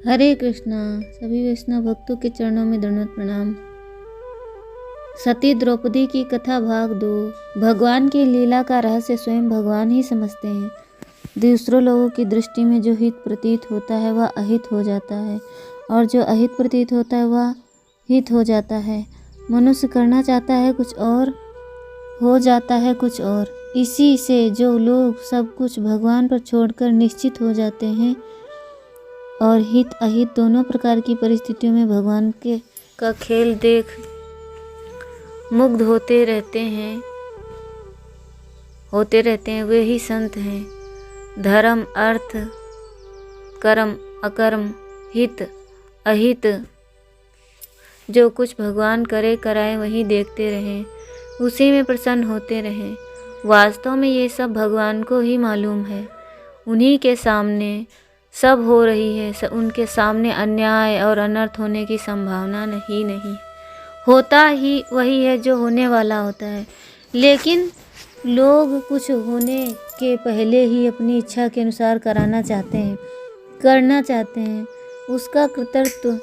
हरे कृष्णा। सभी वैष्णव भक्तों के चरणों में दंडवत प्रणाम। सती द्रौपदी की कथा भाग 2। भगवान की लीला का रहस्य स्वयं भगवान ही समझते हैं। दूसरों लोगों की दृष्टि में जो हित प्रतीत होता है वह अहित हो जाता है, और जो अहित प्रतीत होता है वह हित हो जाता है। मनुष्य करना चाहता है कुछ और, हो जाता है कुछ और। इसी से जो लोग सब कुछ भगवान पर छोड़कर निश्चित हो जाते हैं और हित अहित दोनों प्रकार की परिस्थितियों में भगवान का खेल देख मुग्ध होते रहते हैं, वे ही संत हैं। धर्म, अर्थ, कर्म, अकर्म, हित अहित जो कुछ भगवान करे कराए वही देखते रहें, उसी में प्रसन्न होते रहें। वास्तव में ये सब भगवान को ही मालूम है। उन्हीं के सामने सब हो रही है। उनके सामने अन्याय और अनर्थ होने की संभावना नहीं होता ही वही है जो होने वाला होता है। लेकिन लोग कुछ होने के पहले ही अपनी इच्छा के अनुसार करना चाहते हैं, उसका कृतित्व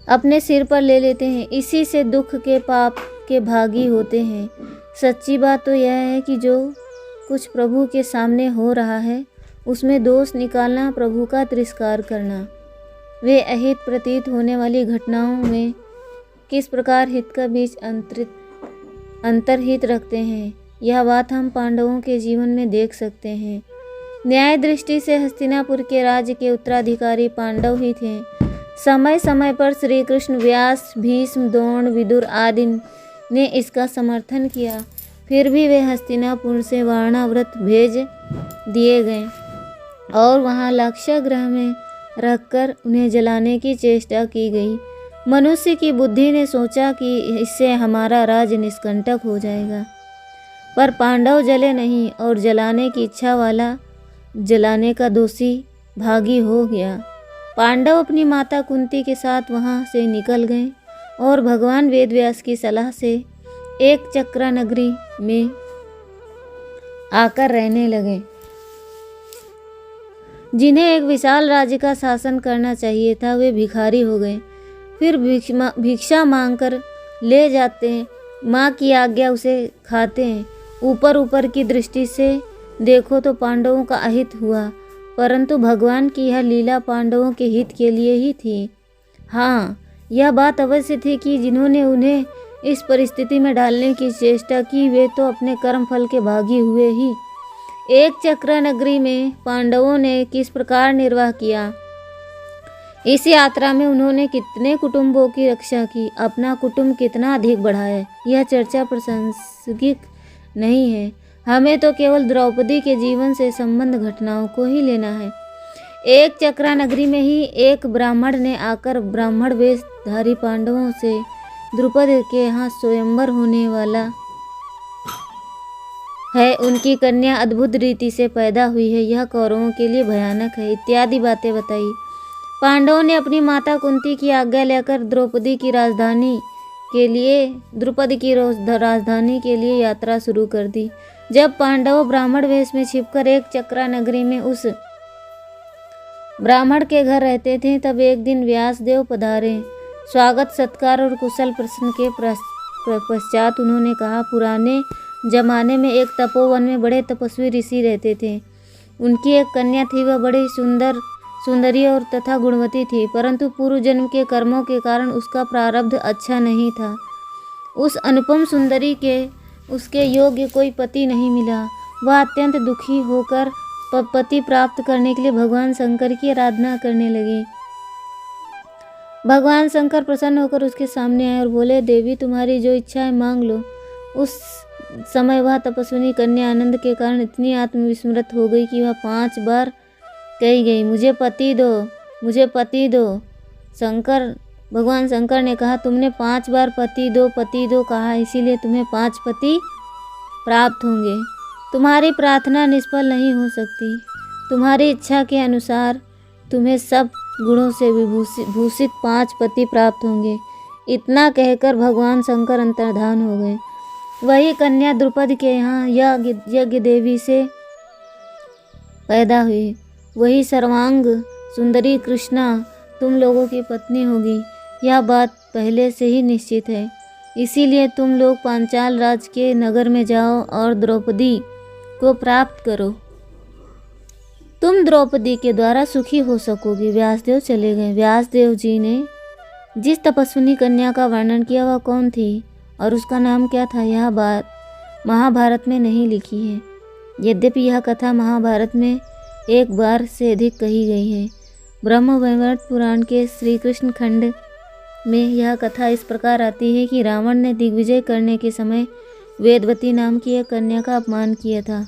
अपने सिर पर ले लेते हैं। इसी से दुख के पाप के भागी होते हैं। सच्ची बात तो यह है कि जो कुछ प्रभु के सामने हो रहा है उसमें दोष निकालना, प्रभु का तिरस्कार करना। वे अहित प्रतीत होने वाली घटनाओं में किस प्रकार हित का बीच अंतर्हित रखते हैं, यह बात हम पांडवों के जीवन में देख सकते हैं। न्याय दृष्टि से हस्तिनापुर के राज्य के उत्तराधिकारी पांडव ही थे। समय समय पर श्री कृष्ण, व्यास, भीष्म, द्रोण, विदुर आदि ने इसका समर्थन किया। फिर भी वे हस्तिनापुर से वारणाव्रत भेज दिए गए और वहां लाक्षागृह में रखकर उन्हें जलाने की चेष्टा की गई। मनुष्य की बुद्धि ने सोचा कि इससे हमारा राज्य निष्कंटक हो जाएगा, पर पांडव जले नहीं और जलाने की इच्छा वाला जलाने का दोषी भागी हो गया। पांडव अपनी माता कुंती के साथ वहां से निकल गए और भगवान वेदव्यास की सलाह से एक चक्रा नगरी में आकर रहने लगे। जिन्हें एक विशाल राज्य का शासन करना चाहिए था, वे भिखारी हो गए। फिर भिक्षा मांगकर ले जाते हैं, माँ की आज्ञा उसे खाते हैं। ऊपर की दृष्टि से देखो तो पांडवों का अहित हुआ, परंतु भगवान की यह लीला पांडवों के हित के लिए ही थी। हाँ, यह बात अवश्य थी कि जिन्होंने उन्हें इस परिस्थिति में डालने की चेष्टा की वे तो अपने कर्म फल के भागी हुए ही। एक चक्रा नगरी में पांडवों ने किस प्रकार निर्वाह किया, इस यात्रा में उन्होंने कितने कुटुंबों की रक्षा की, अपना कुटुंब कितना अधिक बढ़ाया, यह चर्चा प्रासंगिक नहीं है। हमें तो केवल द्रौपदी के जीवन से संबंध घटनाओं को ही लेना है। एक चक्रा नगरी में ही एक ब्राह्मण ने आकर ब्राह्मण वेशधारी पांडवों से द्रुपद के यहाँ स्वयंवर होने वाला है, उनकी कन्या अद्भुत रीति से पैदा हुई है, यह कौरवों के लिए भयानक है, इत्यादि बातें बताई। पांडवों ने अपनी माता कुंती की आज्ञा लेकर द्रुपद की राजधानी के लिए यात्रा शुरू कर दी। जब पांडव ब्राह्मण वेश में छिपकर एक चक्रा नगरी में उस ब्राह्मण के घर रहते थे, तब एक दिन व्यासदेव पधारे। स्वागत सत्कार और कुशल प्रश्न के पश्चात उन्होंने कहा, पुराने जमाने में एक तपोवन में बड़े तपस्वी ऋषि रहते थे। उनकी एक कन्या थी, वह बड़ी सुंदरी और तथा गुणवती थी, परंतु पूर्व जन्म के कर्मों के कारण उसका प्रारब्ध अच्छा नहीं था। उस अनुपम सुंदरी के उसके योग्य कोई पति नहीं मिला। वह अत्यंत दुखी होकर पति प्राप्त करने के लिए भगवान शंकर की आराधना करने लगी। भगवान शंकर प्रसन्न होकर उसके सामने आए और बोले, देवी तुम्हारी जो इच्छा है मांग लो। उस समय वह तपस्विनी कन्या आनंद के कारण इतनी आत्मविस्मृत हो गई कि वह 5 बार कही गई, मुझे पति दो, मुझे पति दो। भगवान शंकर ने कहा, तुमने 5 बार पति दो कहा, इसीलिए तुम्हें 5 पति प्राप्त होंगे। तुम्हारी प्रार्थना निष्फल नहीं हो सकती। तुम्हारी इच्छा के अनुसार तुम्हें सब गुणों से भूषित 5 पति प्राप्त होंगे। इतना कहकर भगवान शंकर अंतर्धान हो गए। वही कन्या द्रुपद के यहाँ यज्ञ देवी से पैदा हुई। वही सर्वांग सुंदरी कृष्णा तुम लोगों की पत्नी होगी, यह बात पहले से ही निश्चित है। इसीलिए तुम लोग पांचाल राज के नगर में जाओ और द्रौपदी को प्राप्त करो। तुम द्रौपदी के द्वारा सुखी हो सकोगी। व्यासदेव चले गए। व्यासदेव जी ने जिस तपस्विनी कन्या का वर्णन किया वह कौन थी और उसका नाम क्या था, यह बात महाभारत में नहीं लिखी है। यद्यपि यह कथा महाभारत में एक बार से अधिक कही गई है। ब्रह्म वैवर्त पुराण के श्री कृष्ण खंड में यह कथा इस प्रकार आती है कि रावण ने दिग्विजय करने के समय वेदवती नाम की एक कन्या का अपमान किया था।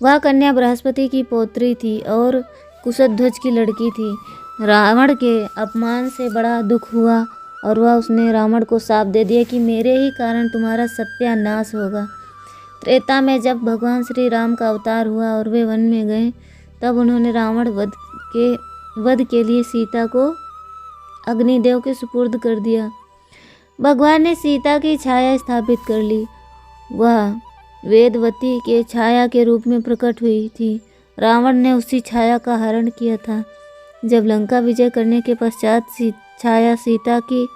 वह कन्या बृहस्पति की पौत्री थी और कुशध्वज की लड़की थी। रावण के अपमान से बड़ा दुख हुआ और उसने रावण को शाप दे दिया कि मेरे ही कारण तुम्हारा सत्यानाश होगा। त्रेता में जब भगवान श्री राम का अवतार हुआ और वे वन में गए, तब उन्होंने रावण वध के लिए सीता को अग्निदेव के सुपुर्द कर दिया। भगवान ने सीता की छाया स्थापित कर ली। वह वेदवती के छाया के रूप में प्रकट हुई थी। रावण ने उसी छाया का हरण किया था। जब लंका विजय करने के पश्चात छाया सीता की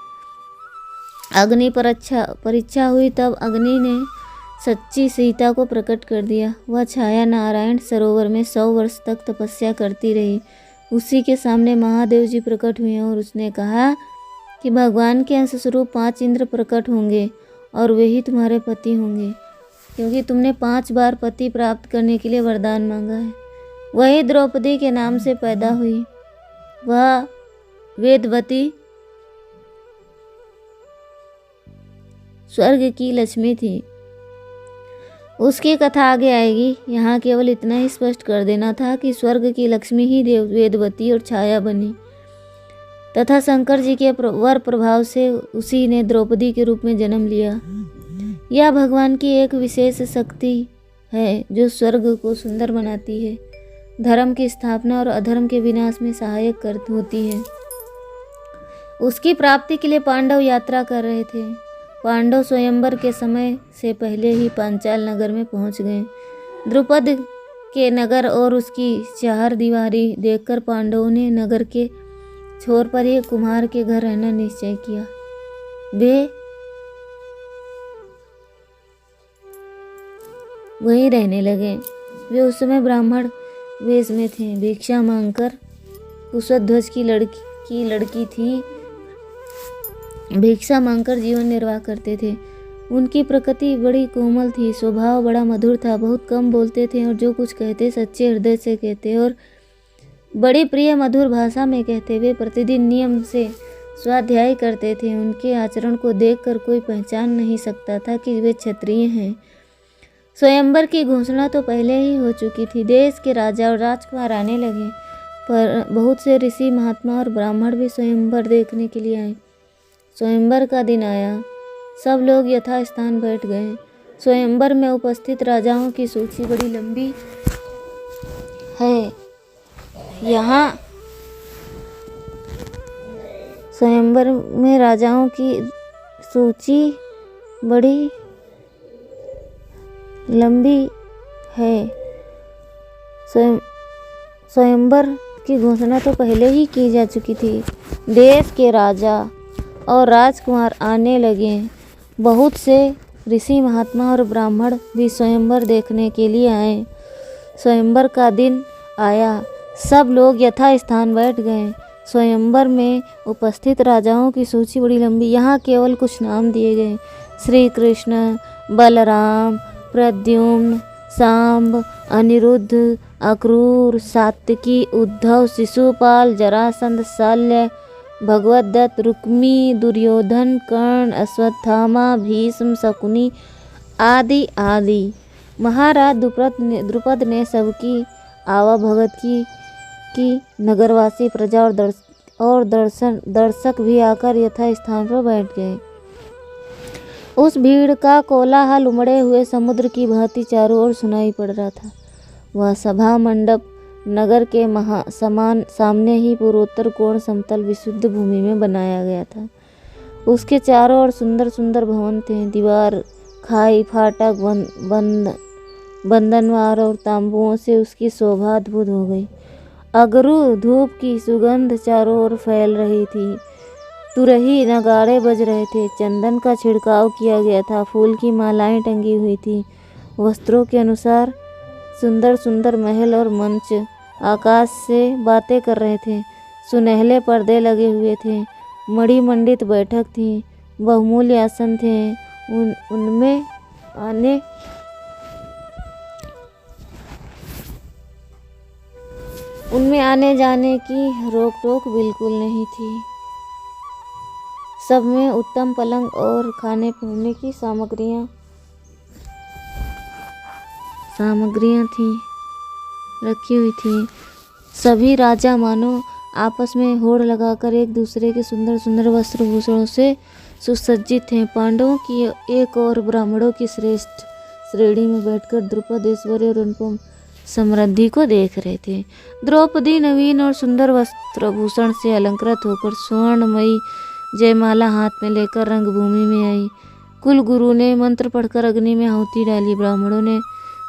अग्नि परीक्षा हुई, तब अग्नि ने सच्ची सीता को प्रकट कर दिया। वह छाया नारायण सरोवर में 100 वर्ष तक तपस्या करती रही। उसी के सामने महादेव जी प्रकट हुए और उसने कहा कि भगवान के अंश स्वरूप 5 इंद्र प्रकट होंगे और वे ही तुम्हारे पति होंगे, क्योंकि तुमने 5 बार पति प्राप्त करने के लिए वरदान मांगा है। वही द्रौपदी के नाम से पैदा हुई। वह वेदवती स्वर्ग की लक्ष्मी थी। उसकी कथा आगे आएगी। यहाँ केवल इतना ही स्पष्ट कर देना था कि स्वर्ग की लक्ष्मी ही वेदवती और छाया बनी तथा शंकर जी के वर प्रभाव से उसी ने द्रौपदी के रूप में जन्म लिया। यह भगवान की एक विशेष शक्ति है जो स्वर्ग को सुंदर बनाती है, धर्म की स्थापना और अधर्म के विनाश में सहायक होती है। उसकी प्राप्ति के लिए पांडव यात्रा कर रहे थे। पांडव स्वयंवर के समय से पहले ही पांचाल नगर में पहुंच गए। द्रुपद के नगर और उसकी 4 दीवारी देखकर पांडवों ने नगर के छोर पर ही कुम्हार के घर रहना निश्चय किया। वे वहीं रहने लगे। वे उस समय ब्राह्मण वेश में थे। भिक्षा मांगकर कुशध्वज की लड़की थी। भिक्षा मांगकर जीवन निर्वाह करते थे। उनकी प्रकृति बड़ी कोमल थी, स्वभाव बड़ा मधुर था, बहुत कम बोलते थे और जो कुछ कहते सच्चे हृदय से कहते और बड़ी प्रिय मधुर भाषा में कहते। वे प्रतिदिन नियम से स्वाध्याय करते थे। उनके आचरण को देखकर कोई पहचान नहीं सकता था कि वे क्षत्रिय हैं। स्वयंवर की घोषणा तो पहले ही हो चुकी थी। देश के राजा और राजकुमार आने लगे, पर बहुत से ऋषि महात्मा और ब्राह्मण भी स्वयंवर देखने के लिए आए। स्वयंवर का दिन आया। सब लोग यथास्थान बैठ गए। स्वयंवर में उपस्थित राजाओं की सूची बड़ी लंबी है। यहाँ स्वयंवर में राजाओं की सूची बड़ी लंबी है। स्वयंवर की घोषणा तो पहले ही की जा चुकी थी। देश के राजा और राजकुमार आने लगे। बहुत से ऋषि महात्मा और ब्राह्मण भी स्वयंवर देखने के लिए आए। स्वयंवर का दिन आया। सब लोग यथास्थान बैठ गए। स्वयंवर में उपस्थित राजाओं की सूची बड़ी लंबी। यहाँ केवल कुछ नाम दिए गए। श्री कृष्ण, बलराम, प्रद्युम्न, सांब, अनिरुद्ध, अक्रूर, सात्विकी, उद्धव, शिशुपाल, जरासंध, शल्य, भगवद्दत्त, रुक्मी, दुर्योधन, कर्ण, अश्वत्थामा, भीष्म, शकुनी आदि आदि। महाराज द्रुपद ने सबकी आवाभगत की नगरवासी प्रजा और दर्शक भी आकर यथास्थान पर बैठ गए। उस भीड़ का कोलाहल उमड़े हुए समुद्र की भांति चारों ओर सुनाई पड़ रहा था। वह सभा मंडप नगर के सामने ही पूर्वोत्तर कोण समतल विशुद्ध भूमि में बनाया गया था। उसके चारों ओर सुंदर सुंदर भवन थे। दीवार, खाई, फाटक, बंधनवार और तांबुओं से उसकी शोभा अद्भुत हो गई। अगरू धूप की सुगंध चारों ओर फैल रही थी। तुरही नगाड़े बज रहे थे। चंदन का छिड़काव किया गया था। फूल की मालाएं टंगी हुई थी। वस्त्रों के अनुसार सुंदर सुंदर महल और मंच आकाश से बातें कर रहे थे। सुनहले पर्दे लगे हुए थे। मणिमंडित बैठक थी। बहुमूल्य आसन थे। उनमें आने जाने की रोक टोक बिल्कुल नहीं थी। सब में उत्तम पलंग और खाने पीने की सामग्रियां थी रखी हुई थी। सभी राजा मानो आपस में होड़ लगाकर एक दूसरे के सुंदर सुंदर वस्त्र भूषणों से सुसज्जित थे। पांडवों की एक और ब्राह्मणों की श्रेष्ठ श्रेणी में बैठकर द्रुपद ऐश्वर्य और अनुपम समृद्धि को देख रहे थे। द्रौपदी नवीन और सुंदर वस्त्रभूषण से अलंकृत होकर स्वर्णमयी जयमाला हाथ में लेकर रंगभूमि में आई। कुल गुरु ने मंत्र पढ़कर अग्नि में आहुति डाली। ब्राह्मणों ने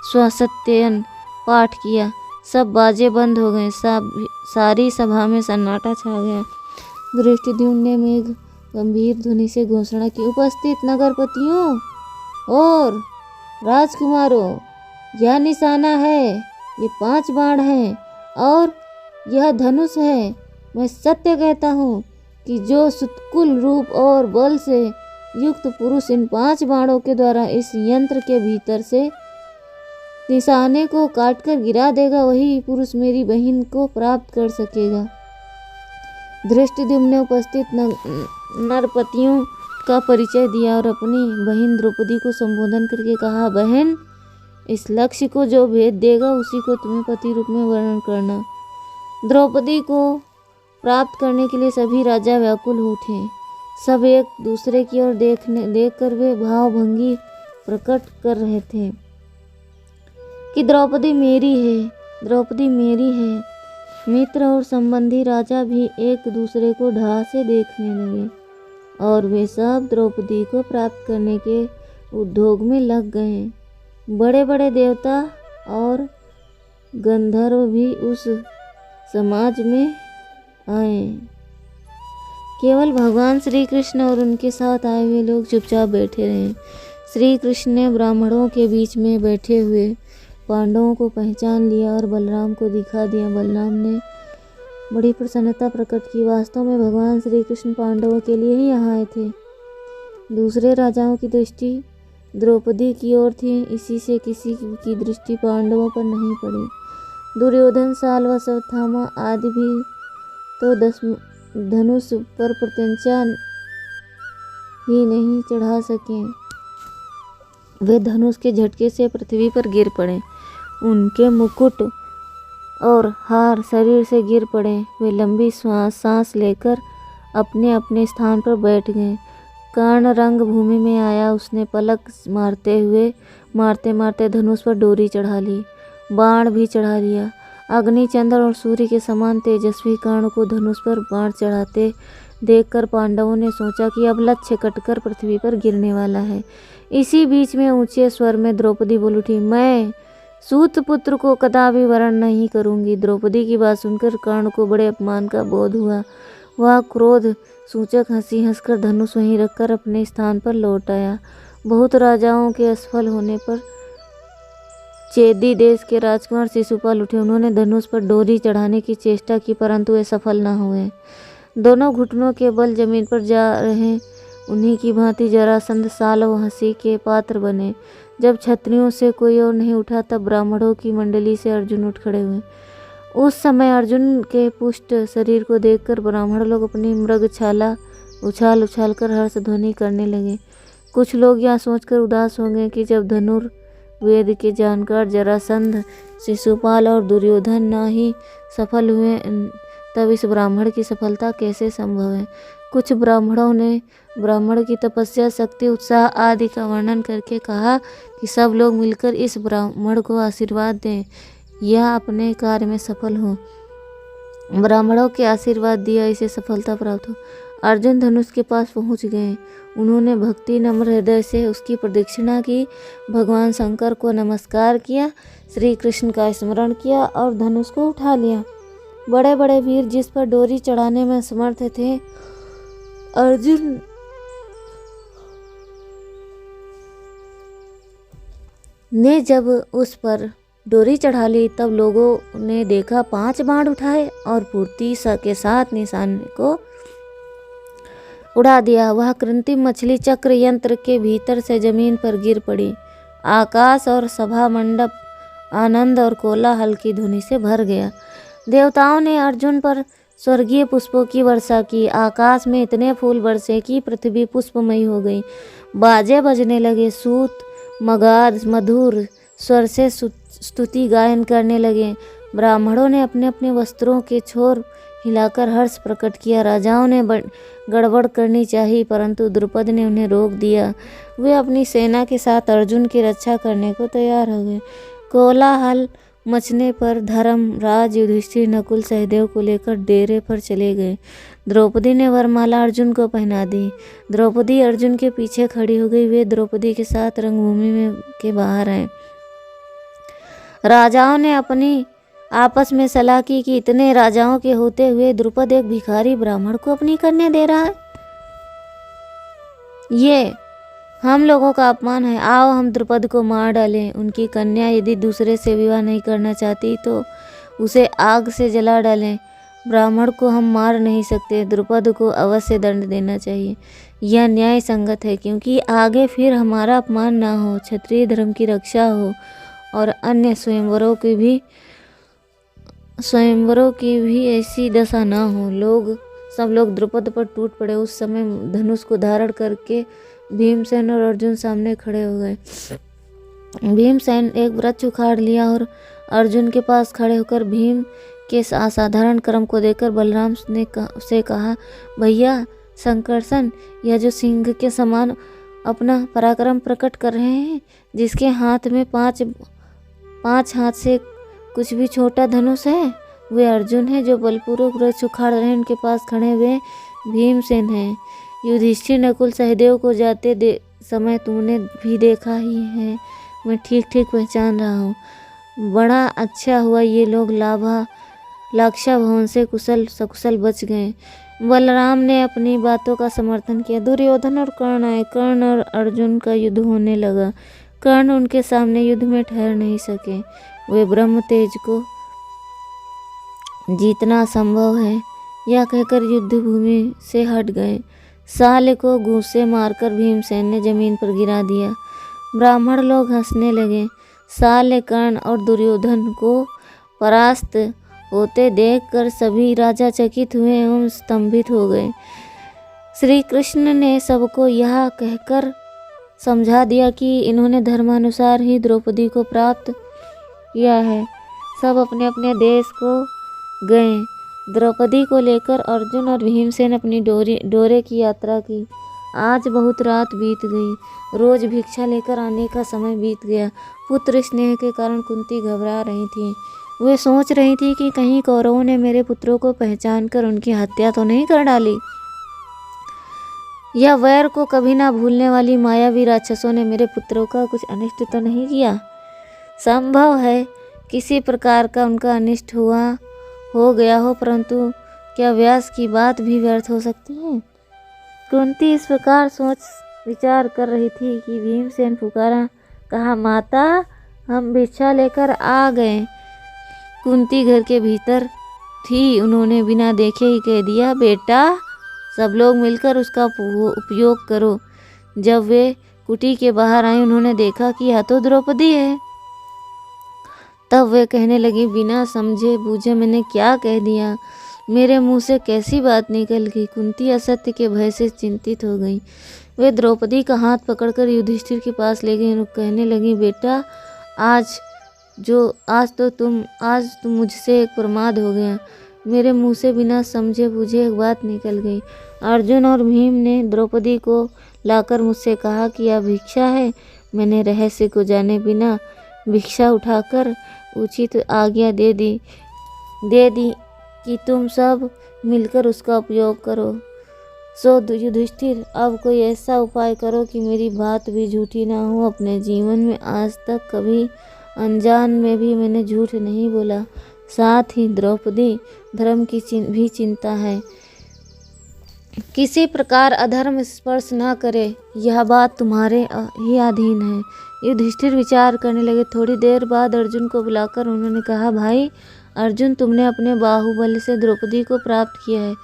स्वसत्ययन पाठ किया। सब बाजे बंद हो गए। सारी सभा में सन्नाटा छा गया। धृष्टद्युम्न ने मेघ गंभीर ध्वनि से घोषणा की, उपस्थित नगरपतियों और राजकुमारों, यह निशाना है, ये 5 बाण हैं और यह धनुष है। मैं सत्य कहता हूँ कि जो सुतकुल रूप और बल से युक्त पुरुष इन 5 बाणों के द्वारा इस यंत्र के भीतर से निशाने को काटकर गिरा देगा, वही पुरुष मेरी बहन को प्राप्त कर सकेगा। धृष्टद्युम्न ने उपस्थित नरपतियों का परिचय दिया और अपनी बहन द्रौपदी को संबोधन करके कहा, बहन, इस लक्ष्य को जो भेद देगा उसी को तुम्हें पति रूप में वर्णन करना। द्रौपदी को प्राप्त करने के लिए सभी राजा व्याकुल हो उठे। सब एक दूसरे की ओर देखकर वे भावभंगी प्रकट कर रहे थे कि द्रौपदी मेरी है, द्रौपदी मेरी है। मित्र और संबंधी राजा भी एक दूसरे को ढाह से देखने लगे और वे सब द्रौपदी को प्राप्त करने के उद्योग में लग गए। बड़े बड़े देवता और गंधर्व भी उस समाज में आए। केवल भगवान श्री कृष्ण और उनके साथ आए हुए लोग चुपचाप बैठे रहे। श्री कृष्ण ने ब्राह्मणों के बीच में बैठे हुए पांडवों को पहचान लिया और बलराम को दिखा दिया। बलराम ने बड़ी प्रसन्नता प्रकट की। वास्तव में भगवान श्री कृष्ण पांडवों के लिए ही यहाँ आए थे। दूसरे राजाओं की दृष्टि द्रौपदी की ओर थी, इसी से किसी की दृष्टि पांडवों पर नहीं पड़ी। दुर्योधन, साल व अश्वत्थामा आदि भी तो धनुष पर प्रत्यंचा ही नहीं चढ़ा सके। वे धनुष के झटके से पृथ्वी पर गिर पड़े। उनके मुकुट और हार शरीर से गिर पड़े। वे लंबी सांस लेकर अपने अपने स्थान पर बैठ गए। कर्ण रंग भूमि में आया। उसने पलक मारते मारते धनुष पर डोरी चढ़ा ली, बाण भी चढ़ा लिया। अग्नि, चंद्र और सूर्य के समान तेजस्वी कर्ण को धनुष पर बाण चढ़ाते देखकर पांडवों ने सोचा कि अब लक्ष्य कटकर पृथ्वी पर गिरने वाला है। इसी बीच में ऊंचे स्वर में द्रौपदी बोल उठी, मैं सूत पुत्र को कदापि वरण नहीं करूंगी। द्रौपदी की बात सुनकर कर्ण को बड़े अपमान का बोध हुआ। वह क्रोध सूचक हंसी हंसकर धनुष वहीं रखकर अपने स्थान पर लौट आया। बहुत राजाओं के असफल होने पर चेदी देश के राजकुमार शिशुपाल उठे। उन्होंने धनुष पर डोरी चढ़ाने की चेष्टा की, परंतु वे सफल न हुए। दोनों घुटनों के बल जमीन पर जा रहे। उन्हीं की भांति जरासंध, साल व हंसी के पात्र बने। जब क्षत्रियों से कोई और नहीं उठा तब ब्राह्मणों की मंडली से अर्जुन उठ खड़े हुए। उस समय अर्जुन के पुष्ट शरीर को देखकर ब्राह्मण लोग अपनी मृगछाला उछाल उछाल कर हर्ष ध्वनि करने लगे। कुछ लोग यह सोचकर उदास हो गए कि जब धनुर्वेद के जानकार जरासंध, शिशुपाल और दुर्योधन न ही सफल हुए तब इस ब्राह्मण की सफलता कैसे संभव है। कुछ ब्राह्मणों ने ब्राह्मण की तपस्या, शक्ति, उत्साह आदि का वर्णन करके कहा कि सब लोग मिलकर इस ब्राह्मण को आशीर्वाद दें, यह अपने कार्य में सफल हो। ब्राह्मणों के आशीर्वाद दिया इसे सफलता प्राप्त हो। अर्जुन धनुष के पास पहुंच गए। उन्होंने भक्ति नम्र हृदय से उसकी प्रदक्षिणा की, भगवान शंकर को नमस्कार किया, श्री कृष्ण का स्मरण किया और धनुष को उठा लिया। बड़े बड़े वीर जिस पर डोरी चढ़ाने में समर्थ थे। अर्जुन ने जब उस पर डोरी चढ़ा ली तब लोगों ने देखा 5 बाण उठाए और फुर्ती के साथ निशाने को उड़ा दिया। वह कृत्रिम मछली चक्र यंत्र के भीतर से जमीन पर गिर पड़ी। आकाश और सभा मंडप आनंद और कोलाहल की धुनी से भर गया। देवताओं ने अर्जुन पर स्वर्गीय पुष्पों की वर्षा की। आकाश में इतने फूल बरसे कि पृथ्वी पुष्पमयी हो गई। बाजे बजने लगे। सूत मगाध मधुर स्वर से स्तुति गायन करने लगे। ब्राह्मणों ने अपने अपने वस्त्रों के छोर हिलाकर हर्ष प्रकट किया। राजाओं ने गड़बड़ करनी चाहिए परंतु द्रुपद ने उन्हें रोक दिया। वे अपनी सेना के साथ अर्जुन की रक्षा करने को तैयार हो गए। कोलाहल मचने पर धर्मराज युधिष्ठिर नकुल सहदेव को लेकर डेरे पर चले गए। द्रौपदी ने वरमाला अर्जुन को पहना दी। द्रौपदी अर्जुन के पीछे खड़ी हो गई। वे द्रौपदी के साथ रंगभूमि में के बाहर आए। राजाओं ने अपनी आपस में सलाह की कि इतने राजाओं के होते हुए द्रुपद एक भिखारी ब्राह्मण को अपनी कन्या दे रहा है। ये हम लोगों का अपमान है। आओ हम द्रुपद को मार डालें। उनकी कन्या यदि दूसरे से विवाह नहीं करना चाहती तो उसे आग से जला डालें। ब्राह्मण को हम मार नहीं सकते। द्रुपद को अवश्य दंड देना चाहिए। यह न्याय संगत है क्योंकि आगे फिर हमारा अपमान ना हो, क्षत्रिय धर्म की रक्षा हो और अन्य स्वयंवरों की भी ऐसी दशा ना हो। सब लोग द्रुपद पर टूट पड़े। उस समय धनुष को धारण करके भीमसेन और अर्जुन सामने खड़े हो गए। भीमसेन एक वृक्ष उखाड़ लिया और अर्जुन के पास खड़े होकर भीम के असाधारण कर्म को देखकर बलराम ने से कहा, भैया संकर्षण, यह जो सिंह के समान अपना पराक्रम प्रकट कर रहे हैं, जिसके हाथ में पांच हाथ से कुछ भी छोटा धनुष है, वे अर्जुन है जो बलपूर्वक वृक्ष उखाड़ रहे हैं। उनके पास खड़े हुए भीमसेन हैं। युधिष्ठिर नकुल सहदेव को जाते समय तुमने भी देखा ही है। मैं ठीक ठीक पहचान रहा हूँ। बड़ा अच्छा हुआ ये लोग लाक्षा भवन से कुशल सकुशल बच गए। बलराम ने अपनी बातों का समर्थन किया। दुर्योधन और कर्ण आए। कर्ण और अर्जुन का युद्ध होने लगा। कर्ण उनके सामने युद्ध में ठहर नहीं सके। वे ब्रह्म तेज को जीतना संभव है यह कहकर युद्ध भूमि से हट गए। साले को घूंसे मारकर भीमसेन ने जमीन पर गिरा दिया। ब्राह्मण लोग हंसने लगे। साले कर्ण और दुर्योधन को परास्त होते देखकर सभी राजा चकित हुए एवं स्तंभित हो गए। श्री कृष्ण ने सबको यह कहकर समझा दिया कि इन्होंने धर्मानुसार ही द्रौपदी को प्राप्त किया है। सब अपने अपने देश को गए। द्रौपदी को लेकर अर्जुन और भीमसेन अपनी डोरे की यात्रा की। आज बहुत रात बीत गई। रोज भिक्षा लेकर आने का समय बीत गया। पुत्र स्नेह के कारण कुंती घबरा रही थी। वे सोच रही थी कि कहीं कौरवों ने मेरे पुत्रों को पहचान कर उनकी हत्या तो नहीं कर डाली। या वैर को कभी ना भूलने वाली मायावी राक्षसों ने मेरे पुत्रों का कुछ अनिष्ट तो नहीं किया। संभव है किसी प्रकार का उनका अनिष्ट हो गया हो, परंतु क्या व्यास की बात भी व्यर्थ हो सकती है। कुंती इस प्रकार सोच विचार कर रही थी कि भीमसेन पुकारा, कहा, माता हम भिक्षा लेकर आ गए। कुंती घर के भीतर थी। उन्होंने बिना देखे ही कह दिया, बेटा सब लोग मिलकर उसका उपयोग करो। जब वे कुटी के बाहर आई उन्होंने देखा कि यह तो द्रौपदी है। तब वे कहने लगी, बिना समझे बूझे मैंने क्या कह दिया। मेरे मुंह से कैसी बात निकल गई। कुंती असत्य के भय से चिंतित हो गई। वे द्रौपदी का हाथ पकड़कर युधिष्ठिर के पास ले गई और कहने लगी, बेटा आज तुम मुझसे एक प्रमाद हो गया। मेरे मुंह से बिना समझे बूझे एक बात निकल गई। अर्जुन और भीम ने द्रौपदी को लाकर मुझसे कहा कि यह भिक्षा है। मैंने रहस्य को जाने बिना भिक्षा उठाकर उचित आज्ञा दे दी कि तुम सब मिलकर उसका उपयोग करो। सो युधिष्ठिर, अब कोई ऐसा उपाय करो कि मेरी बात भी झूठी ना हो। अपने जीवन में आज तक कभी अनजान में भी मैंने झूठ नहीं बोला। साथ ही द्रौपदी धर्म की भी चिंता है। किसी प्रकार अधर्म स्पर्श न करे, यह बात तुम्हारे ही अधीन है। युधिष्ठिर विचार करने लगे। थोड़ी देर बाद अर्जुन को बुलाकर उन्होंने कहा, भाई अर्जुन, तुमने अपने बाहुबल से द्रौपदी को प्राप्त किया है।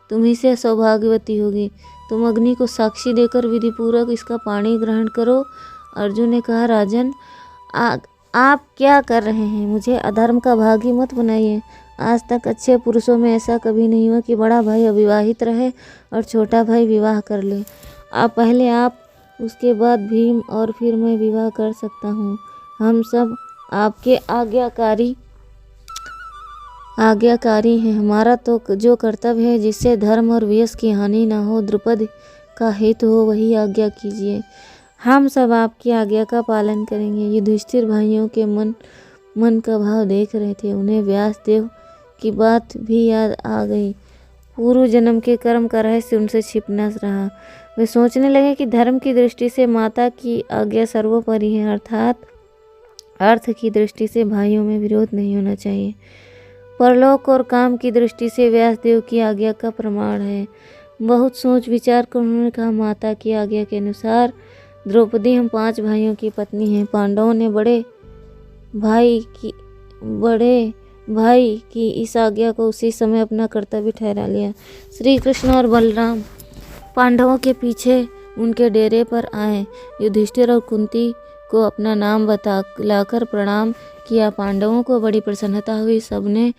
तुम्ही से सौभाग्यवती होगी। तुम अग्नि को साक्षी देकर विधिपूर्वक इसका पानी ग्रहण करो। अर्जुन ने कहा, राजन, आप क्या कर रहे हैं? मुझे अधर्म का भागी मत बनाइए। आज तक अच्छे पुरुषों में ऐसा कभी नहीं हुआ कि बड़ा भाई अविवाहित रहे और छोटा भाई विवाह कर ले। पहले आप, उसके बाद भीम और फिर मैं विवाह कर सकता हूँ। हम सब आपके आज्ञाकारी हैं। हमारा तो जो कर्तव्य है, जिससे धर्म और यश की हानि न हो, द्रुपद का हित हो, वही आज्ञा कीजिए। हम सब आपकी आज्ञा का पालन करेंगे। युधिष्ठिर भाइयों के मन का भाव देख रहे थे। उन्हें व्यासदेव की बात भी याद आ गई। पूर्व जन्म के कर्म का रहस्य उनसे छिप न रहा। वे सोचने लगे कि धर्म की दृष्टि से माता की आज्ञा सर्वोपरि है, अर्थात अर्थ की दृष्टि से भाइयों में विरोध नहीं होना चाहिए। परलोक और काम की दृष्टि से व्यासदेव की आज्ञा का प्रमाण है। बहुत सोच विचार कर उन्होंने कहा, माता की आज्ञा के अनुसार द्रौपदी हम 5 भाइयों की पत्नी हैं। पांडवों ने बड़े भाई की इस आज्ञा को उसी समय अपना कर्तव्य ठहरा लिया। श्री कृष्ण और बलराम पांडवों के पीछे उनके डेरे पर आए। युधिष्ठिर और कुंती को अपना नाम लाकर प्रणाम किया। पांडवों को बड़ी प्रसन्नता हुई। सबने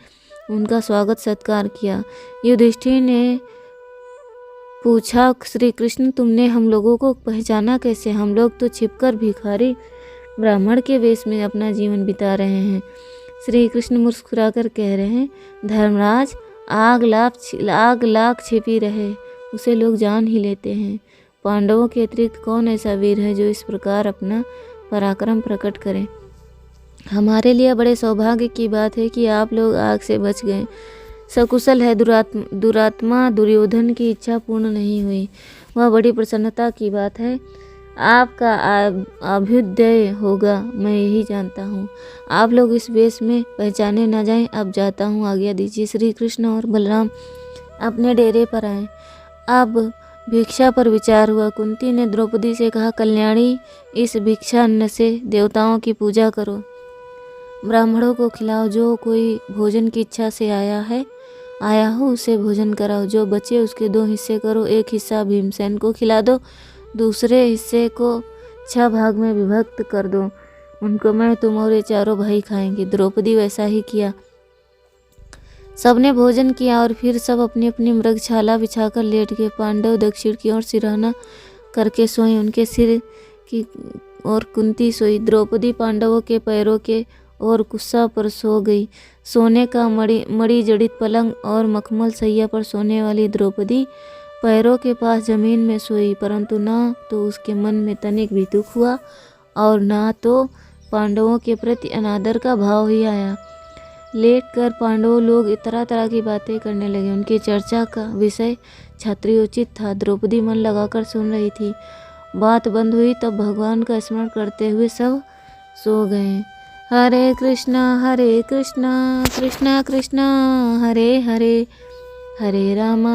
उनका स्वागत सत्कार किया। युधिष्ठिर ने पूछा, श्री कृष्ण, तुमने हम लोगों को पहचाना कैसे? हम लोग तो छिपकर भिखारी ब्राह्मण के वेश में अपना जीवन बिता रहे हैं। श्री कृष्ण मुस्कुराकर कह रहे हैं, धर्मराज, आग लाख छिपी रहे, उसे लोग जान ही लेते हैं। पांडवों के अतिरिक्त कौन ऐसा वीर है जो इस प्रकार अपना पराक्रम प्रकट करे? हमारे लिए बड़े सौभाग्य की बात है कि आप लोग आग से बच गए। सकुशल है। दुरात्मा दुर्योधन की इच्छा पूर्ण नहीं हुई, वह बड़ी प्रसन्नता की बात है। आपका अभ्युदय होगा, मैं यही जानता हूँ। आप लोग इस वेश में पहचाने न जाएं। अब जाता हूँ, आज्ञा दीजिए। श्री कृष्ण और बलराम अपने डेरे पर आए। अब भिक्षा पर विचार हुआ। कुंती ने द्रौपदी से कहा, कल्याणी, इस भिक्षा अन्न से देवताओं की पूजा करो, ब्राह्मणों को खिलाओ। जो कोई भोजन की इच्छा से आया हो उसे भोजन कराओ। जो बचे उसके 2 हिस्से करो। एक हिस्सा भीमसेन को खिला दो, दूसरे हिस्से को 6 भाग में विभक्त कर दो। उनको मैं, तुम और ये 4 भाई खाएंगे। द्रौपदी वैसा ही किया। सबने भोजन किया और फिर सब अपनी अपनी मृगछाला बिछाकर लेट गए। पांडव दक्षिण की ओर सिरहाना करके सोए। उनके सिर की ओर कुंती सोई। द्रौपदी पांडवों के पैरों के और कुस्सा पर सो गई। सोने का मड़ी जड़ित पलंग और मखमल सैया पर सोने वाली द्रौपदी पैरों के पास जमीन में सोई, परंतु ना तो उसके मन में तनिक भी दुख हुआ और ना तो पांडवों के प्रति अनादर का भाव ही आया। लेटकर पांडव लोग तरह तरह की बातें करने लगे। उनकी चर्चा का विषय छात्रोचित था। द्रौपदी मन लगाकर सुन रही थी। बात बंद हुई तब भगवान का स्मरण करते हुए सब सो गए। हरे कृष्णा कृष्णा कृष्णा हरे हरे, हरे रामा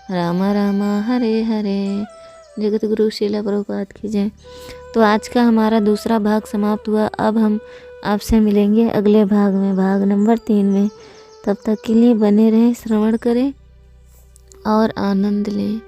रामा रामा हरे हरे। जगत गुरु श्रील प्रभुपाद की जय। तो आज का हमारा दूसरा भाग समाप्त हुआ। अब हम आपसे मिलेंगे अगले भाग में, भाग नंबर 3 में। तब तक के लिए बने रहें, श्रवण करें और आनंद लें।